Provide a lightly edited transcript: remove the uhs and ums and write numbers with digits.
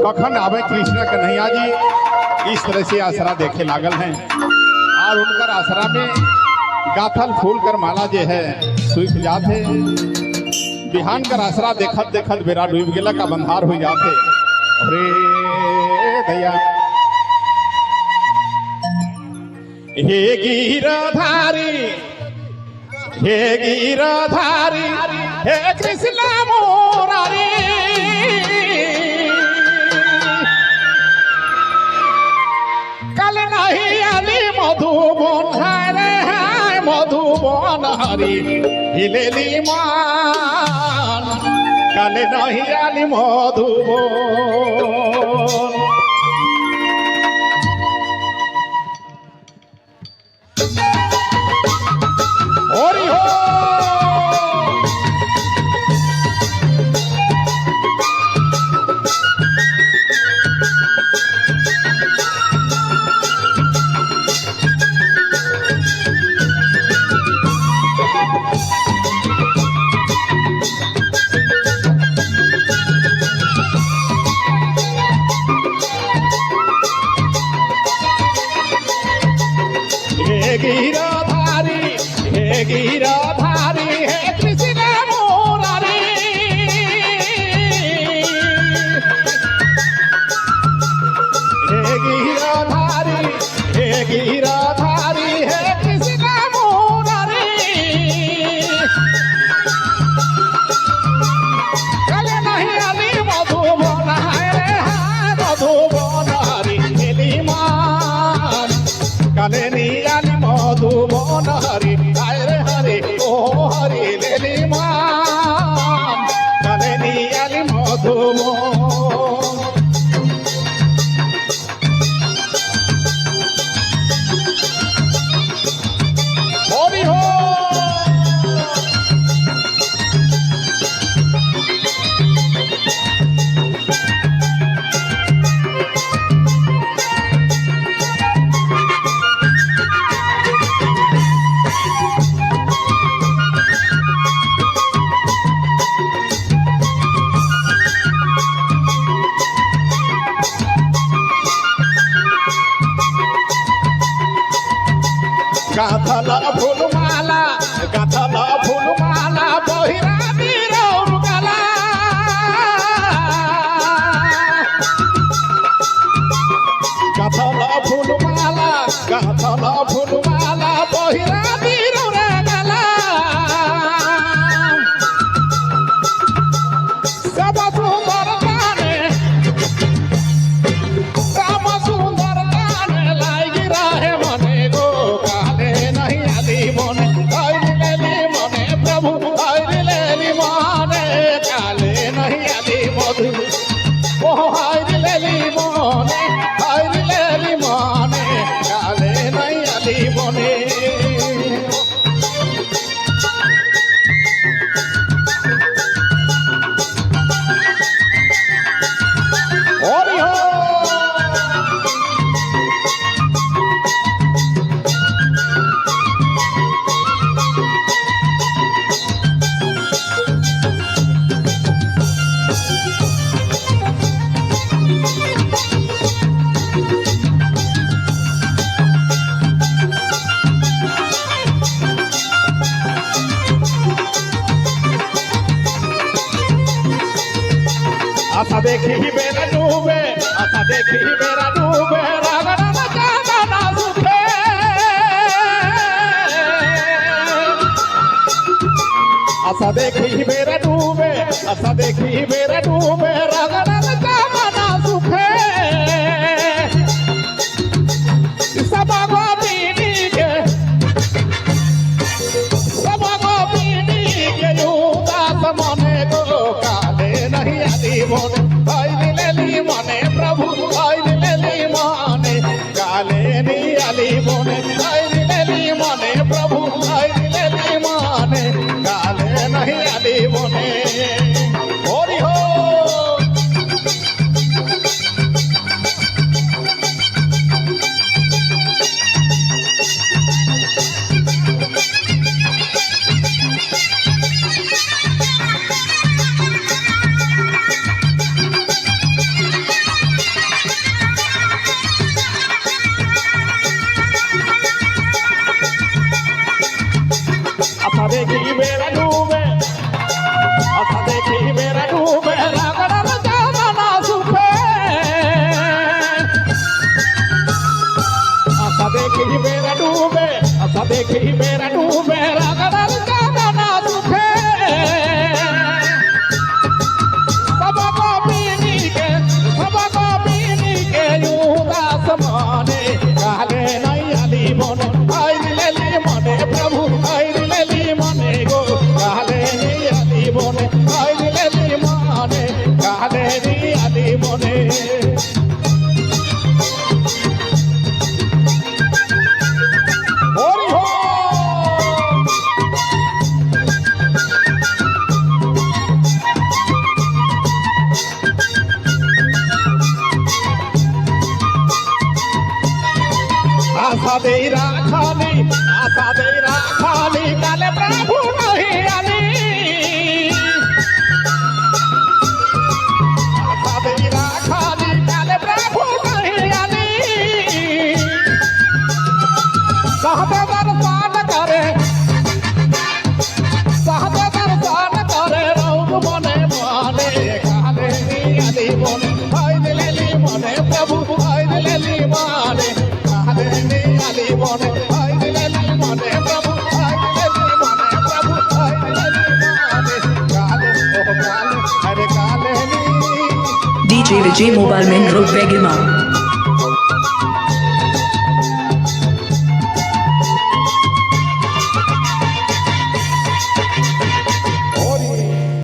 कखन आवे कृष्ण कन्हैया जी इस तरह से आसरा देखे लागल हैं और उनकर आसरा में गाथल फूल कर माला जो है सूख जाते बिहान कर आसरा देखत देखत बेरा डूब गेला का बंधार हो जाते। अरे भैया हे गिरधारी हे गिरधारी हे कृष्ण मुरारी कल नहीं आली मधुबन रे मधुबन हरी हिलेली मान कल नहीं आली मधुबन। हरि हो गिरधारी हे गिरधारी हे कृष्ण मुरारी हे गिरधारी हे गिरधारी हे कृष्ण मुरारी कल नहीं आली मधुबन रे मधुबन हरी हेली मान कल नहीं आली मधुबन हरि हरे हरे ओ हरि लेली मान कले नियाली मधुबन। हरि हो गाथल फूलमाला बहिरा बीरौर गला गाथल फूलमाला बहिरा बीरौर गला सब सुंदर गाने राम सुंदर गाने लागी रहे मने गो काले नहीं आली मने लेली मने प्रभु लेली मने काले नहीं आली मधु ओ लेली मने काले नहीं आली मने। हरि हो आशा देखी मेरा डूबे रागना जाना ना सुखे आशा देखी मेरा डूबे रागना जाना ना सुखे सब गोपीनी के उदास मने गो काले नहीं आली मने लेली मने प्रभु लेली मने काले नहीं आली मने लेली मने प्रभु लेली मने काले नहीं आली मने। हरि हो दे राखाली आशा दे राखाली काले प्रभु नहीं आली आशा दे राखाली काले प्रभु नहीं आली सहदे दर्शन करे सहदे दर्शन करे रौद मने माने काले आली मने हाय दिलेली मने प्रभु हाय दिलेली माने काले आली मने हाय दिलेली मने प्रभु हाय दिलेली मने प्रभु हाय दिलेली माने काले ओ काले अरे काले DJ Vijay Mobile Main Road Begilma.